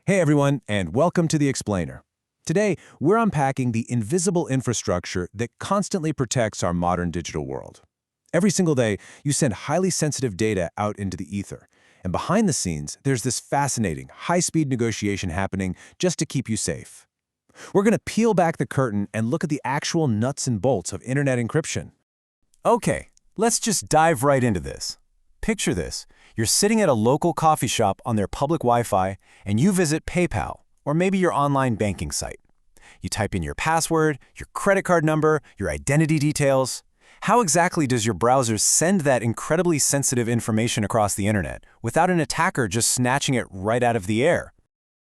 Hey everyone, and welcome to The Explainer. Today, we're unpacking the invisible infrastructure that constantly protects our modern digital world. Every single day, you send highly sensitive data out into the ether, and behind the scenes, there's this fascinating, high-speed negotiation happening just to keep you safe. We're going to peel back the curtain and look at the actual nuts and bolts of internet encryption. Okay, let's just dive right into this. Picture this. You're sitting at a local coffee shop on their public Wi-Fi, and you visit PayPal, or maybe your online banking site. You type in your password, your credit card number, your identity details. How exactly does your browser send that incredibly sensitive information across the internet without an attacker just snatching it right out of the air?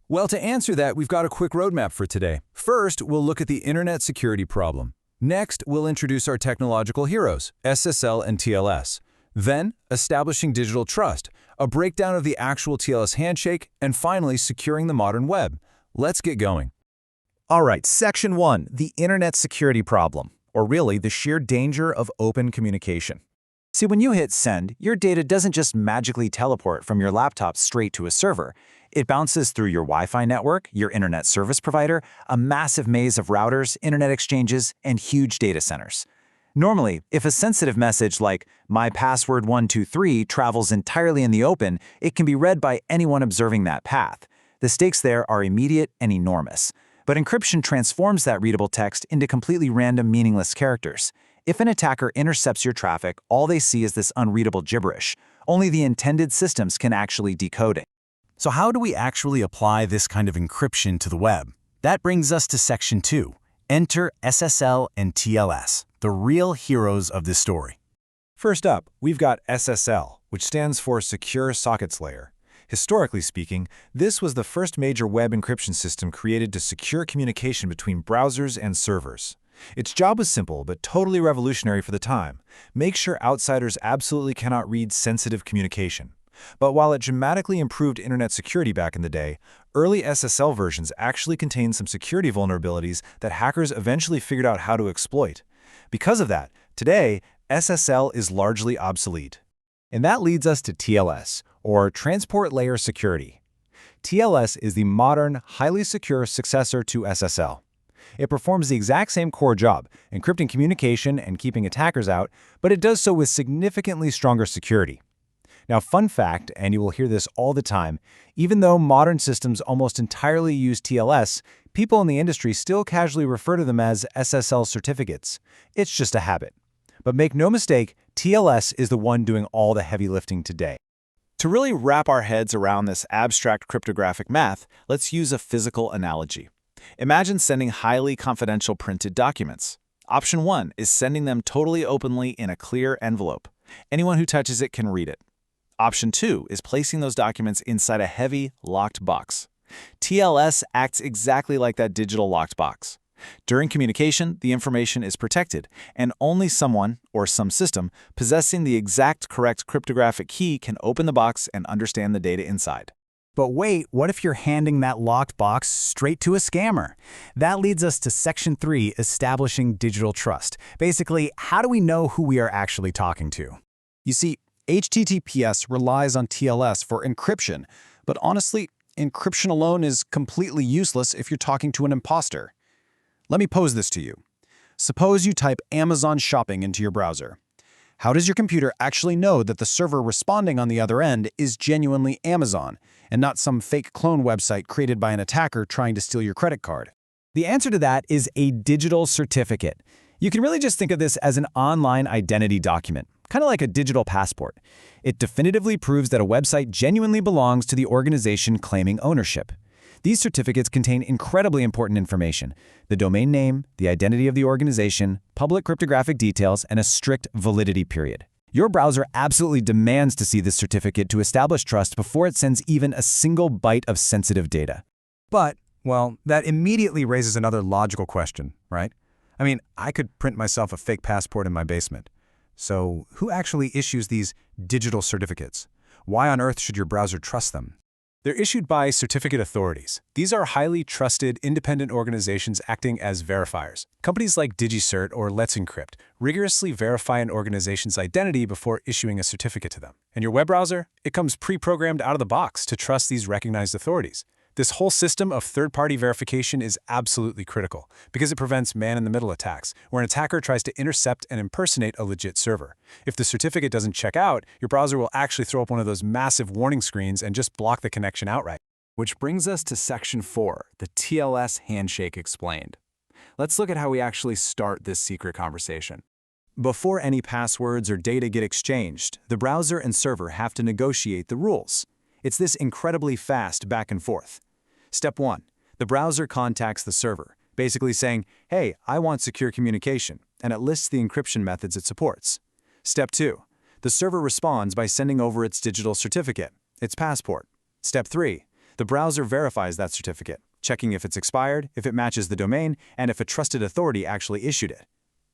Well, to answer that, we've got a quick roadmap for today. First, we'll look at the internet security problem. Next, we'll introduce our technological heroes, SSL and TLS. Then, establishing digital trust, a breakdown of the actual TLS handshake, and finally, securing the modern web. Let's get going. All right, Section 1, the Internet Security Problem, or really the sheer danger of open communication. See, when you hit send, your data doesn't just magically teleport from your laptop straight to a server. It bounces through your Wi-Fi network, your internet service provider, a massive maze of routers, internet exchanges, and huge data centers. Normally, if a sensitive message like "my password 123" travels entirely in the open, it can be read by anyone observing that path. The stakes there are immediate and enormous. But encryption transforms that readable text into completely random, meaningless characters. If an attacker intercepts your traffic, all they see is this unreadable gibberish. Only the intended systems can actually decode it. So how do we actually apply this kind of encryption to the web? That brings us to Section 2. Enter SSL and TLS, the real heroes of this story. First up, we've got SSL, which stands for Secure Sockets Layer. Historically speaking, this was the first major web encryption system created to secure communication between browsers and servers. Its job was simple but totally revolutionary for the time. Make sure outsiders absolutely cannot read sensitive communication. But while it dramatically improved internet security back in the day, early SSL versions actually contained some security vulnerabilities that hackers eventually figured out how to exploit. Because of that, today, SSL is largely obsolete. And that leads us to TLS, or Transport Layer Security. TLS is the modern, highly secure successor to SSL. It performs the exact same core job, encrypting communication and keeping attackers out, but it does so with significantly stronger security. Now, fun fact, and you will hear this all the time, even though modern systems almost entirely use TLS, people in the industry still casually refer to them as SSL certificates. It's just a habit. But make no mistake, TLS is the one doing all the heavy lifting today. To really wrap our heads around this abstract cryptographic math, let's use a physical analogy. Imagine sending highly confidential printed documents. Option 1 is sending them totally openly in a clear envelope. Anyone who touches it can read it. Option 2 is placing those documents inside a heavy, locked box. TLS acts exactly like that digital locked box. During communication, the information is protected, and only someone, or some system, possessing the exact correct cryptographic key can open the box and understand the data inside. But wait, what if you're handing that locked box straight to a scammer? That leads us to Section 3, establishing digital trust. Basically, how do we know who we are actually talking to? You see, HTTPS relies on TLS for encryption, but honestly, encryption alone is completely useless if you're talking to an imposter. Let me pose this to you. Suppose you type Amazon shopping into your browser. How does your computer actually know that the server responding on the other end is genuinely Amazon and not some fake clone website created by an attacker trying to steal your credit card? The answer to that is a digital certificate. You can really just think of this as an online identity document, kind of like a digital passport. It definitively proves that a website genuinely belongs to the organization claiming ownership. These certificates contain incredibly important information: the domain name, the identity of the organization, public cryptographic details, and a strict validity period. Your browser absolutely demands to see this certificate to establish trust before it sends even a single byte of sensitive data. But, well, that immediately raises another logical question, right? I mean, I could print myself a fake passport in my basement. So, who actually issues these digital certificates? Why on earth should your browser trust them? They're issued by certificate authorities. These are highly trusted, independent organizations acting as verifiers. Companies like DigiCert or Let's Encrypt rigorously verify an organization's identity before issuing a certificate to them. And your web browser? It comes pre-programmed out of the box to trust these recognized authorities. This whole system of third-party verification is absolutely critical because it prevents man-in-the-middle attacks, where an attacker tries to intercept and impersonate a legit server. If the certificate doesn't check out, your browser will actually throw up one of those massive warning screens and just block the connection outright. Which brings us to Section 4, the TLS handshake explained. Let's look at how we actually start this secret conversation. Before any passwords or data get exchanged, the browser and server have to negotiate the rules. It's this incredibly fast back and forth. Step 1. The browser contacts the server, basically saying, "Hey, I want secure communication," and it lists the encryption methods it supports. Step 2. The server responds by sending over its digital certificate, its passport. Step 3. The browser verifies that certificate, checking if it's expired, if it matches the domain, and if a trusted authority actually issued it.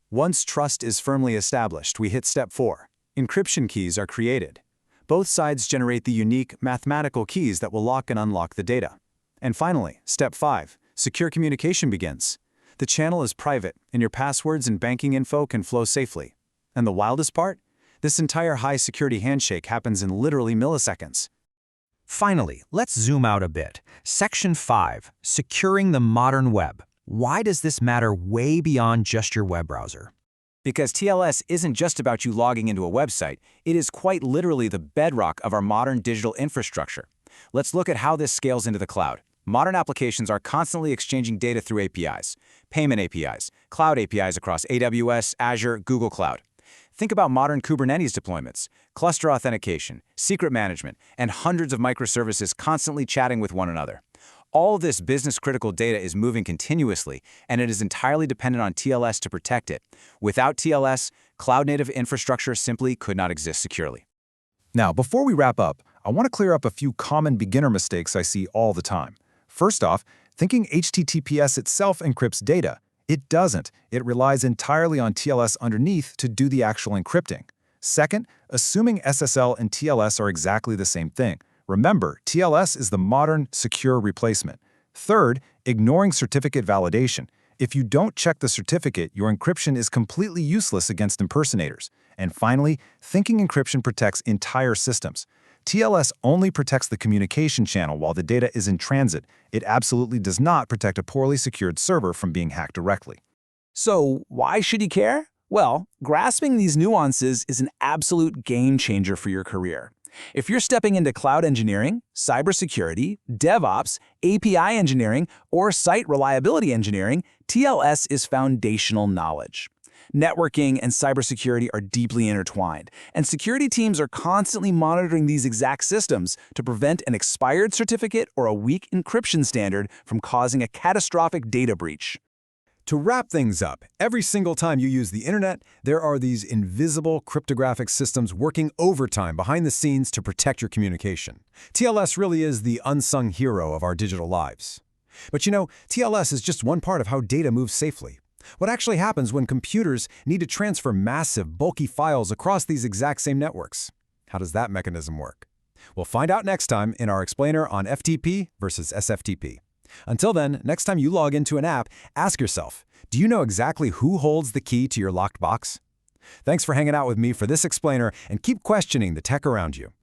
Once trust is firmly established, we hit Step 4. Encryption keys are created. Both sides generate the unique mathematical keys that will lock and unlock the data. And finally, Step 5. Secure communication begins. The channel is private, and your passwords and banking info can flow safely. And the wildest part? This entire high-security handshake happens in literally milliseconds. Finally, let's zoom out a bit. Section 5, securing the modern web. Why does this matter way beyond just your web browser? Because TLS isn't just about you logging into a website, it is quite literally the bedrock of our modern digital infrastructure. Let's look at how this scales into the cloud. Modern applications are constantly exchanging data through APIs, payment APIs, cloud APIs across AWS, Azure, Google Cloud. Think about modern Kubernetes deployments, cluster authentication, secret management, and hundreds of microservices constantly chatting with one another. All of this business-critical data is moving continuously, and it is entirely dependent on TLS to protect it. Without TLS, cloud-native infrastructure simply could not exist securely. Now, before we wrap up, I want to clear up a few common beginner mistakes I see all the time. First off, thinking HTTPS itself encrypts data. It doesn't. It relies entirely on TLS underneath to do the actual encrypting. Second, assuming SSL and TLS are exactly the same thing. Remember, TLS is the modern, secure replacement. Third, ignoring certificate validation. If you don't check the certificate, your encryption is completely useless against impersonators. And finally, thinking encryption protects entire systems. TLS only protects the communication channel while the data is in transit. It absolutely does not protect a poorly secured server from being hacked directly. So why should you care? Well, grasping these nuances is an absolute game changer for your career. If you're stepping into cloud engineering, cybersecurity, DevOps, API engineering, or site reliability engineering, TLS is foundational knowledge. Networking and cybersecurity are deeply intertwined, and security teams are constantly monitoring these exact systems to prevent an expired certificate or a weak encryption standard from causing a catastrophic data breach. To wrap things up, every single time you use the internet, there are these invisible cryptographic systems working overtime behind the scenes to protect your communication. TLS really is the unsung hero of our digital lives. But you know, TLS is just one part of how data moves safely. What actually happens when computers need to transfer massive, bulky files across these exact same networks? How does that mechanism work? We'll find out next time in our explainer on FTP versus SFTP. Until then, next time you log into an app, ask yourself, do you know exactly who holds the key to your locked box? Thanks for hanging out with me for this explainer, and keep questioning the tech around you.